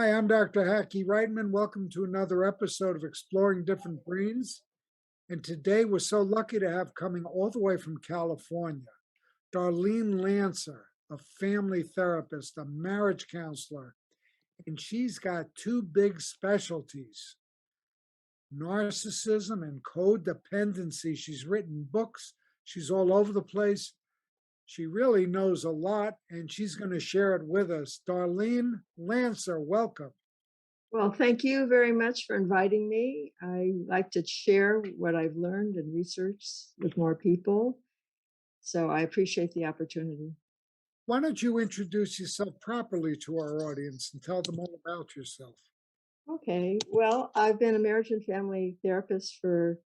Hi, I'm Dr. Hackey Reitman. Welcome to another episode of Exploring Different Brains. And today we're so lucky to have coming all the way from California, Darlene Lancer, a family therapist, a marriage counselor, and she's got two big specialties: narcissism and codependency. She's written books, she's all over the place. She really knows a lot, and she's going to share it with us. Darlene Lancer, welcome. Well, thank you very much for inviting me. I like to share what I've learned and researched with more people. So I appreciate the opportunity. Why don't you introduce yourself properly to our audience and tell them all about yourself? Okay. Well, I've been a marriage and family therapist for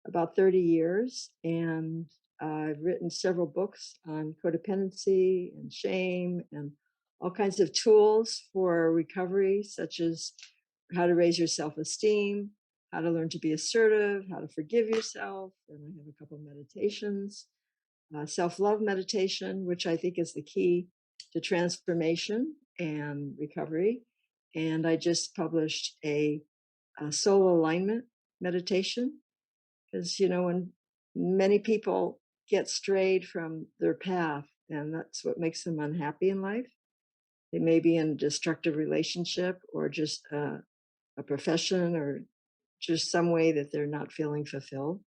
about 30 years, and I've written several books on codependency and shame and all kinds of tools for recovery, such as how to raise your self esteem, how to learn to be assertive, how to forgive yourself. And I have a couple of meditations, self love meditation, which I think is the key to transformation and recovery. And I just published a soul alignment meditation because, when many people get strayed from their path, and that's what makes them unhappy in life. They may be in a destructive relationship or just a profession or just some way that they're not feeling fulfilled.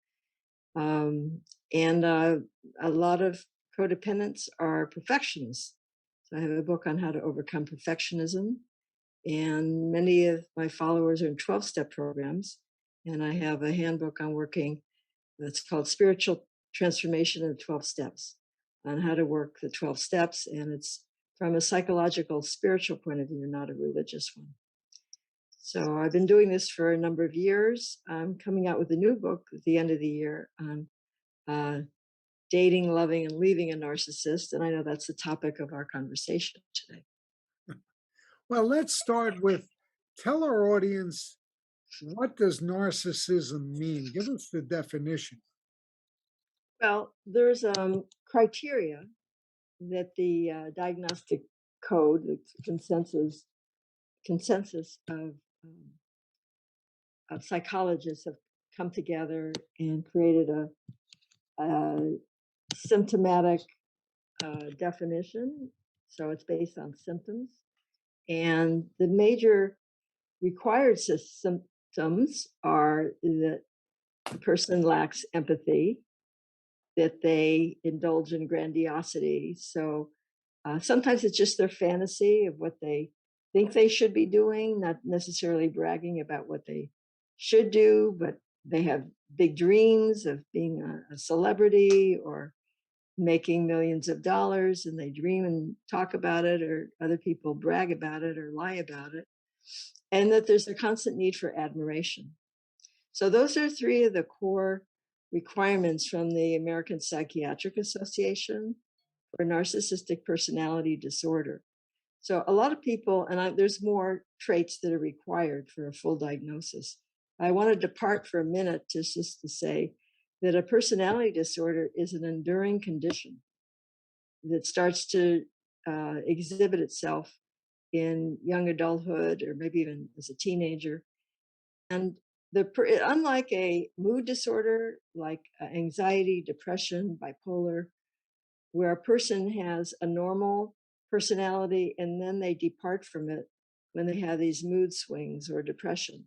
And a lot of codependents are perfectionists. So I have a book on how to overcome perfectionism. And many of my followers are in 12-step programs. And I have a handbook on working that's called Spiritual Transformation in 12 Steps, on how to work the 12 steps. And it's from a psychological, spiritual point of view, not a religious one. So I've been doing this for a number of years. I'm coming out with a new book at the end of the year on uh, dating, loving, and leaving a narcissist. And I know that's the topic of our conversation today. Well, let's start with tell our audience, what does narcissism mean? Give us the definition. Well, there's criteria that the diagnostic code, the consensus of psychologists have come together and created a symptomatic definition. So it's based on symptoms. And the major required symptoms are that the person lacks empathy, that they indulge in grandiosity. So sometimes it's just their fantasy of what they think they should be doing, not necessarily bragging about what they should do, but they have big dreams of being a celebrity or making millions of dollars, and they dream and talk about it, or other people brag about it or lie about it. And that there's a constant need for admiration. So those are three of the core requirements from the American Psychiatric Association for narcissistic personality disorder. So a lot of people, and there's more traits that are required for a full diagnosis. I want to depart for a minute just to say that a personality disorder is an enduring condition that starts to exhibit itself in young adulthood or maybe even as a teenager. And unlike a mood disorder like anxiety, depression, bipolar, where a person has a normal personality and then they depart from it when they have these mood swings or depression.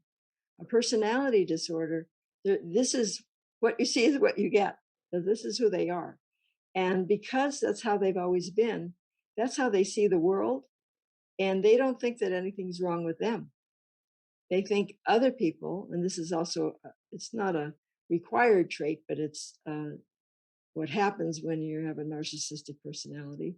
A personality disorder, this is what you see is what you get. So this is who they are. And because that's how they've always been, that's how they see the world. And they don't think that anything's wrong with them. They think other people, and this is also, it's not a required trait, but it's what happens when you have a narcissistic personality,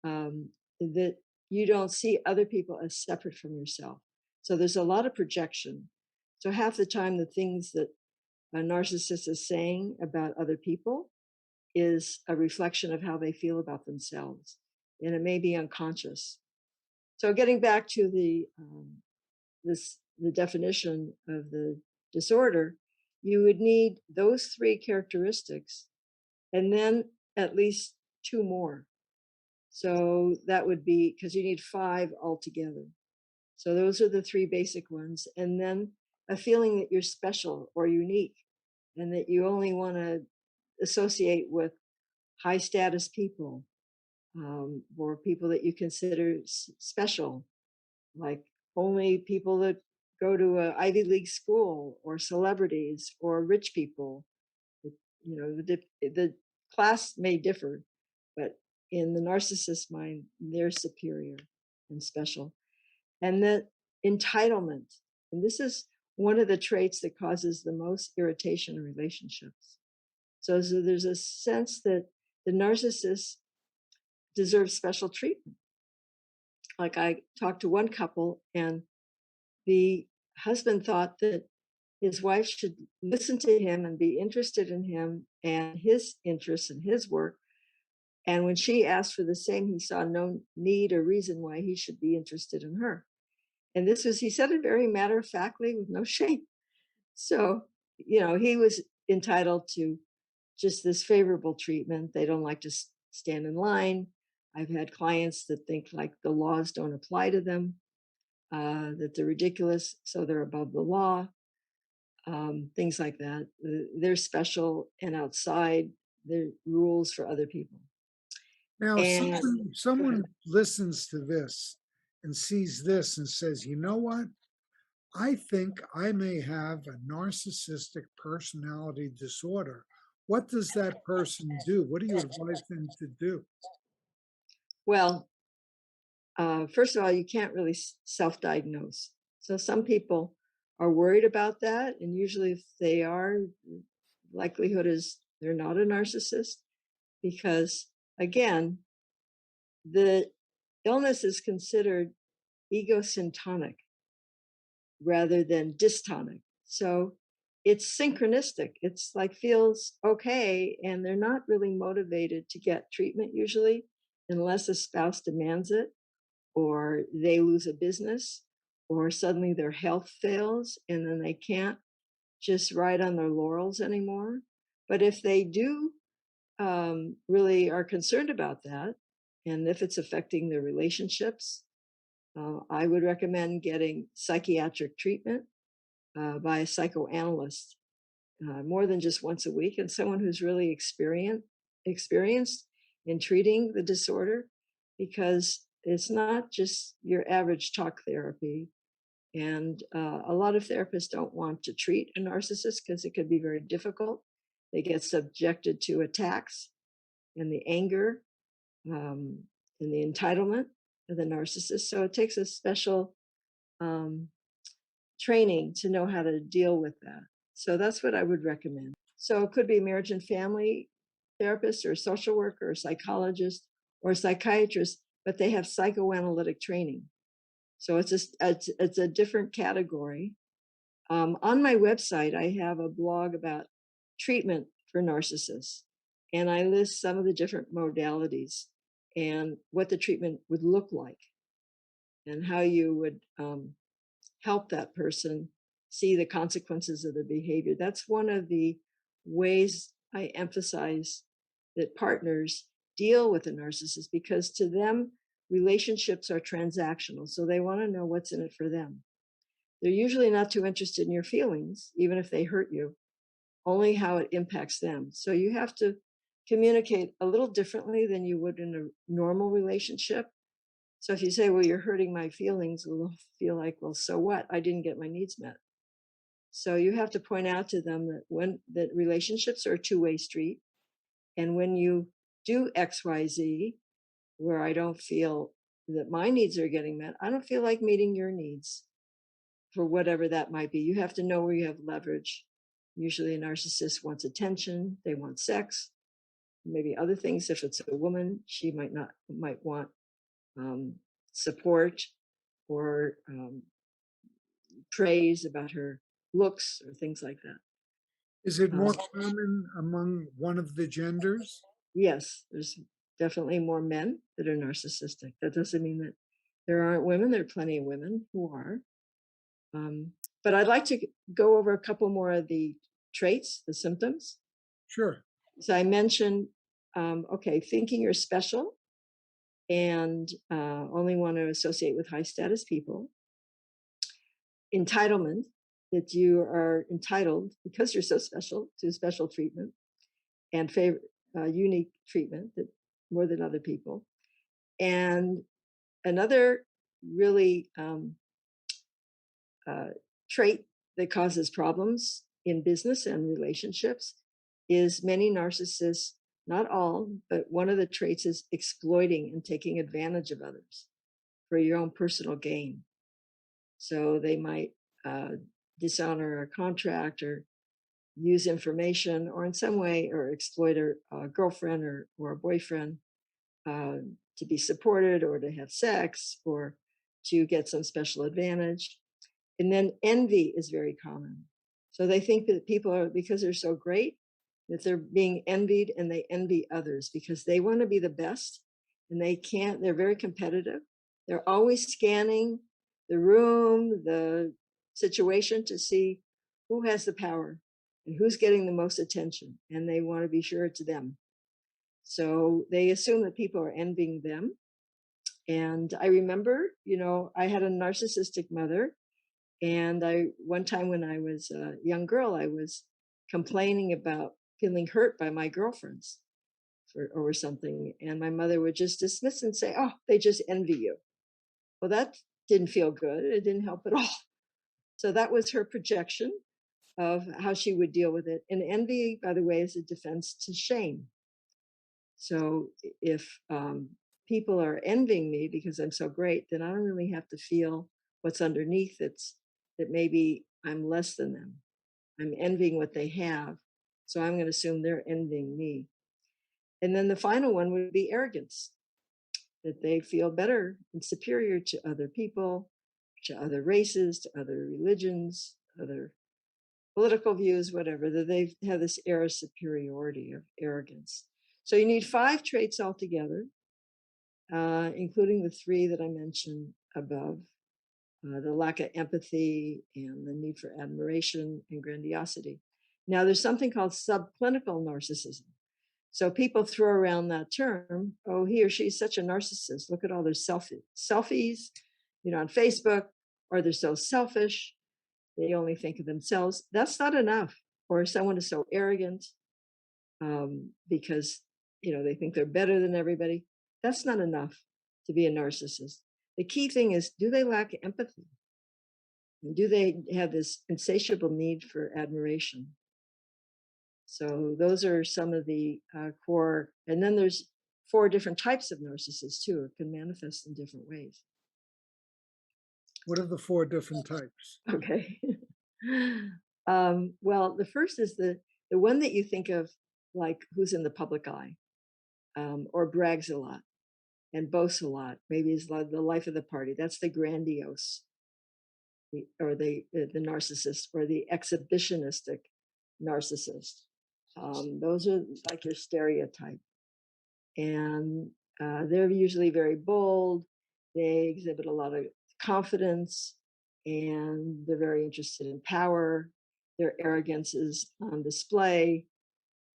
that you don't see other people as separate from yourself. So there's a lot of projection. So half the time, the things that a narcissist is saying about other people is a reflection of how they feel about themselves, and it may be unconscious. So getting back to the definition of the disorder, you would need those three characteristics, and then at least two more. So that would be, because you need five altogether. So those are the three basic ones. And then a feeling that you're special or unique and that you only want to associate with high status people, or people that you consider special, like only people that go to a Ivy League school or celebrities or rich people. The class may differ, but in the narcissist mind, they're superior and special. And that entitlement, and this is one of the traits that causes the most irritation in relationships. So there's a sense that the narcissist deserves special treatment. Like I talked to one couple, and the husband thought that his wife should listen to him and be interested in him and his interests and his work. And when she asked for the same, he saw no need or reason why he should be interested in her. And this was, he said it very matter of factly with no shame. So, he was entitled to just this favorable treatment. They don't like to stand in line. I've had clients that think like the laws don't apply to them, that they're ridiculous, so they're above the law, things like that. They're special and outside the rules for other people. Now, And go ahead. someone listens to this and sees this and says, you know what? I think I may have a narcissistic personality disorder. What does that person do? What do you advise them to do? Well, first of all, you can't really self-diagnose. So some people are worried about that, and usually, if they are, likelihood is they're not a narcissist because, again, the illness is considered egosyntonic rather than dystonic. So it's synchronistic. It's like feels okay, and they're not really motivated to get treatment usually unless a spouse demands it, or they lose a business, or suddenly their health fails and then they can't just ride on their laurels anymore. But if they do, really are concerned about that, and if it's affecting their relationships, I would recommend getting psychiatric treatment by a psychoanalyst, more than just once a week, and someone who's really experienced in treating the disorder, because it's not just your average talk therapy. And a lot of therapists don't want to treat a narcissist because it could be very difficult. They get subjected to attacks and the anger, and the entitlement of the narcissist. So it takes a special um, training to know how to deal with that. So that's what I would recommend. So it could be a marriage and family therapist or a social worker or a psychologist or a psychiatrist, but they have psychoanalytic training. So it's a different category. On my website, I have a blog about treatment for narcissists, and I list some of the different modalities and what the treatment would look like and how you would help that person see the consequences of their behavior. That's one of the ways I emphasize that partners deal with a narcissist, because to them, relationships are transactional. So they want to know what's in it for them. They're usually not too interested in your feelings, even if they hurt you, only how it impacts them. So you have to communicate a little differently than you would in a normal relationship. So if you say, well, you're hurting my feelings, they'll feel like, well, so what? I didn't get my needs met. So you have to point out to them that relationships are a two-way street. And when you do XYZ, where I don't feel that my needs are getting met, I don't feel like meeting your needs for whatever that might be. You have to know where you have leverage. Usually a narcissist wants attention, they want sex, maybe other things. If it's a woman, she might want support or praise about her looks or things like that. Is it Uh, more common among one of the genders? yes, there's definitely more men that are narcissistic. That doesn't mean that there aren't women. There are plenty of women who are. Um, but I'd like to go over a couple more of the traits, the symptoms. Sure. So I mentioned, okay, thinking you're special and only want to associate with high status people. entitlement, that you are entitled because you're so special to special treatment and unique treatment that more than other people. And another really trait that causes problems in business and relationships is many narcissists, not all, but one of the traits is exploiting and taking advantage of others for your own personal gain. So they might dishonor a contract or use information or in some way or exploit a girlfriend or a boyfriend to be supported or to have sex or to get some special advantage. And then envy is very common. So they think that people are, because they're so great, that they're being envied, and they envy others because they want to be the best and they can't. They're very competitive. They're always scanning the room, the situation to see who has the power and who's getting the most attention. And they want to be sure it's them. So they assume that people are envying them. And I remember, I had a narcissistic mother. And one time when I was a young girl, I was complaining about feeling hurt by my girlfriends or something. And my mother would just dismiss and say, "Oh, they just envy you." Well, that didn't feel good. It didn't help at all. So that was her projection of how she would deal with it. And envy, by the way, is a defense to shame. So if people are envying me because I'm so great, then I don't really have to feel what's underneath. That maybe I'm less than them. I'm envying what they have. So I'm going to assume they're envying me. And then the final one would be arrogance, that they feel better and superior to other people, to other races, to other religions, other political views, whatever, that they have this air of superiority, of arrogance. So you need 5 traits altogether, including the 3 that I mentioned above. The lack of empathy and the need for admiration and grandiosity. Now, there's something called subclinical narcissism. So people throw around that term. Oh, he or she is such a narcissist. Look at all their selfies, on Facebook, or they're so selfish. They only think of themselves. That's not enough. Or someone is so arrogant because, they think they're better than everybody. That's not enough to be a narcissist. The key thing is, do they lack empathy? And do they have this insatiable need for admiration? So those are some of the core. And then there's 4 different types of narcissists too. It can manifest in different ways. What are the 4 different types? Okay. Well, the first is the one that you think of, like who's in the public eye, or brags a lot and boasts a lot. Maybe is the life of the party. That's the grandiose, or the narcissist, or the exhibitionistic narcissist. Those are like your stereotype. And they're usually very bold. They exhibit a lot of confidence, and they're very interested in power. Their arrogance is on display.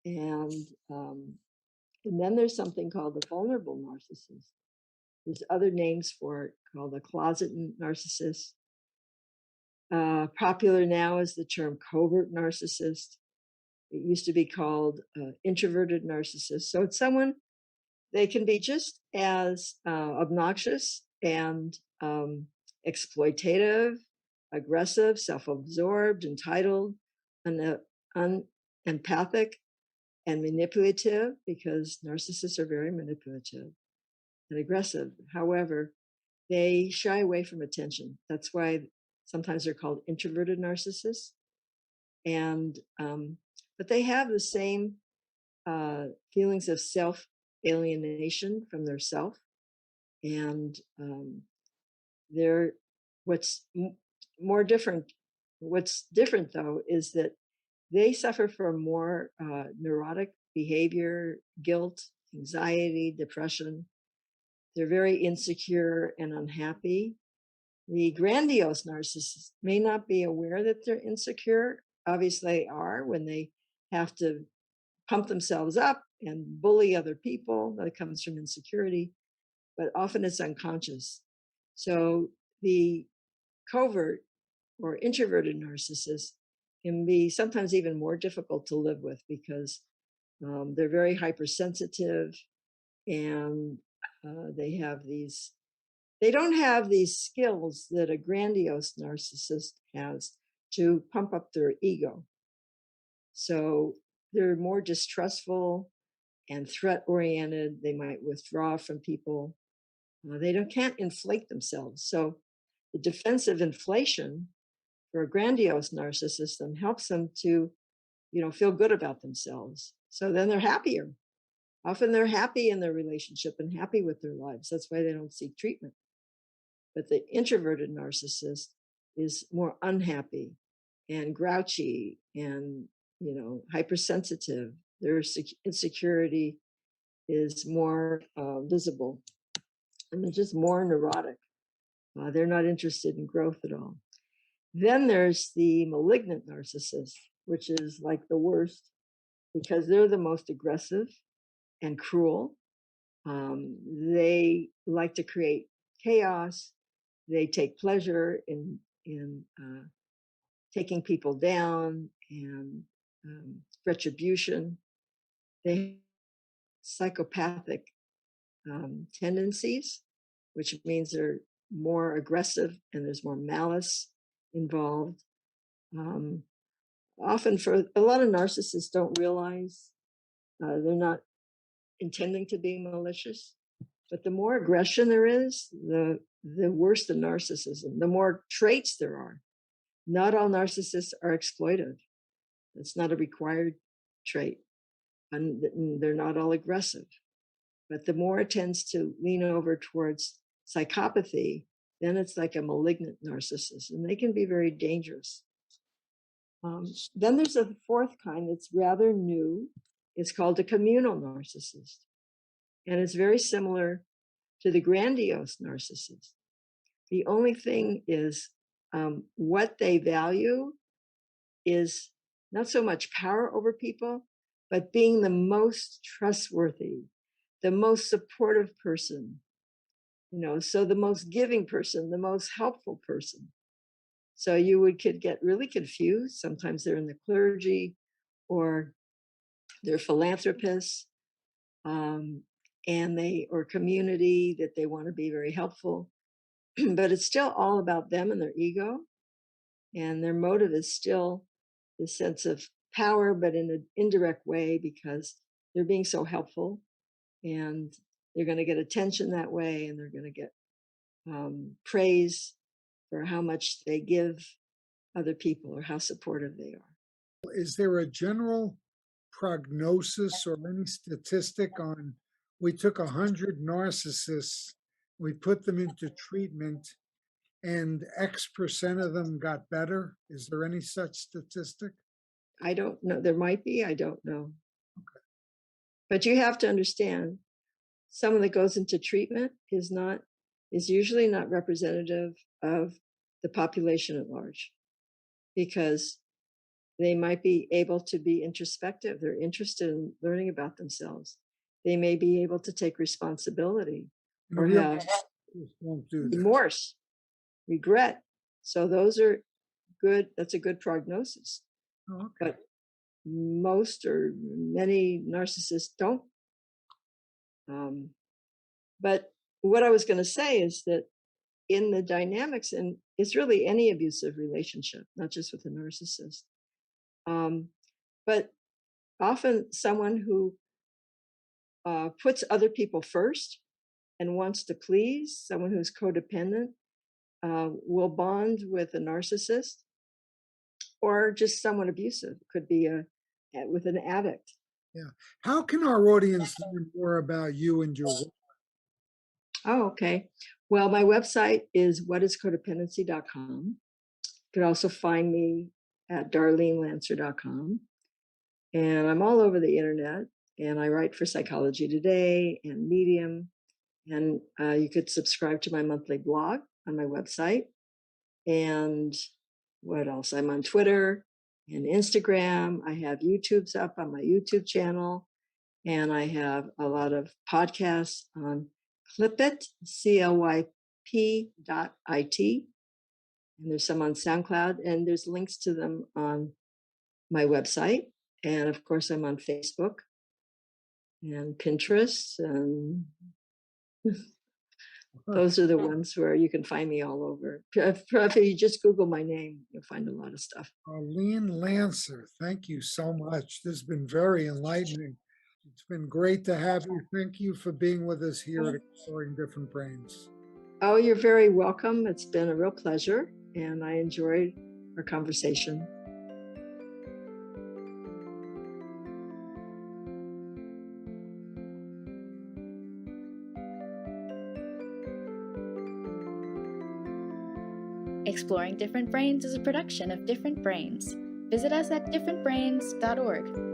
And then there's something called the vulnerable narcissist. There's other names for it, called the closet narcissist. Popular now is the term covert narcissist. It used to be called introverted narcissist. So it's someone, they can be just as obnoxious and exploitative, aggressive, self-absorbed, entitled, unempathic, and manipulative, because narcissists are very manipulative and aggressive. However, they shy away from attention. That's why sometimes they're called introverted narcissists. And but they have the same feelings of self-alienation from their self. And they're more different. What's different, though, is that they suffer from more neurotic behavior, guilt, anxiety, depression. They're very insecure and unhappy. The grandiose narcissists may not be aware that they're insecure. Obviously, they are when they have to pump themselves up and bully other people. That comes from insecurity, but often it's unconscious. So the covert or introverted narcissists can be sometimes even more difficult to live with because they're very hypersensitive, and they don't have these skills that a grandiose narcissist has to pump up their ego. So they're more distrustful and threat oriented. They might withdraw from people. Can't inflate themselves. So the defensive inflation for a grandiose narcissism helps them to, feel good about themselves. So then they're happier. Often they're happy in their relationship and happy with their lives. That's why they don't seek treatment. But the introverted narcissist is more unhappy and grouchy and, hypersensitive. Their insecurity is more visible, and they're just more neurotic. They're not interested in growth at all. Then there's the malignant narcissist, which is like the worst because they're the most aggressive and cruel. They like to create chaos. They take pleasure in taking people down and retribution. They have psychopathic tendencies, which means they're more aggressive and there's more malice involved. Often, for a lot of narcissists, don't realize they're not intending to be malicious. But the more aggression there is, the worse the narcissism, the more traits there are. Not all narcissists are exploitive. That's not a required trait. And they're not all aggressive. But the more it tends to lean over towards psychopathy, then it's like a malignant narcissist, and they can be very dangerous. Then there's a fourth kind that's rather new. It's called a communal narcissist. And it's very similar to the grandiose narcissist. The only thing is what they value is not so much power over people, but being the most trustworthy, the most supportive person, so the most giving person, the most helpful person. So could get really confused. Sometimes they're in the clergy or they're philanthropists, or community that they want to be very helpful. But it's still all about them and their ego. And their motive is still the sense of power, but in an indirect way because they're being so helpful, and they're going to get attention that way, and they're going to get praise for how much they give other people or how supportive they are. Is there a general prognosis or any statistic on, we took 100 narcissists, we put them into treatment, and X% of them got better? Is there any such statistic? I don't know. There might be. I don't know. Okay. But you have to understand, someone that goes into treatment is usually not representative of the population at large, because they might be able to be introspective. They're interested in learning about themselves. They may be able to take responsibility or have remorse, regret. So those are good. That's a good prognosis. Oh, okay. But most or many narcissists don't. But what I was going to say is that in the dynamics, and it's really any abusive relationship, not just with a narcissist, but often someone who puts other people first and wants to please, someone who's codependent, will bond with a narcissist, or just someone abusive. Could be with an addict. Yeah. How can our audience learn more about you and your work? Oh, okay. Well, my website is whatiscodependency.com. You can also find me at darlenelancer.com. And I'm all over the internet, and I write for Psychology Today and Medium. And you could subscribe to my monthly blog on my website. And what else? I'm on Twitter and Instagram. I have YouTube's up on my YouTube channel. And I have a lot of podcasts on Clipit, CLYP.IT. And there's some on SoundCloud, and there's links to them on my website. And of course, I'm on Facebook and Pinterest, and those are the ones where you can find me all over. If you just Google my name, you'll find a lot of stuff. Arlene Lancer, thank you so much. This has been very enlightening. It's been great to have you. Thank you for being with us here at Exploring Different Brains. Oh, you're very welcome. It's been a real pleasure, and I enjoyed our conversation. Exploring Different Brains is a production of Different Brains. Visit us at differentbrains.org.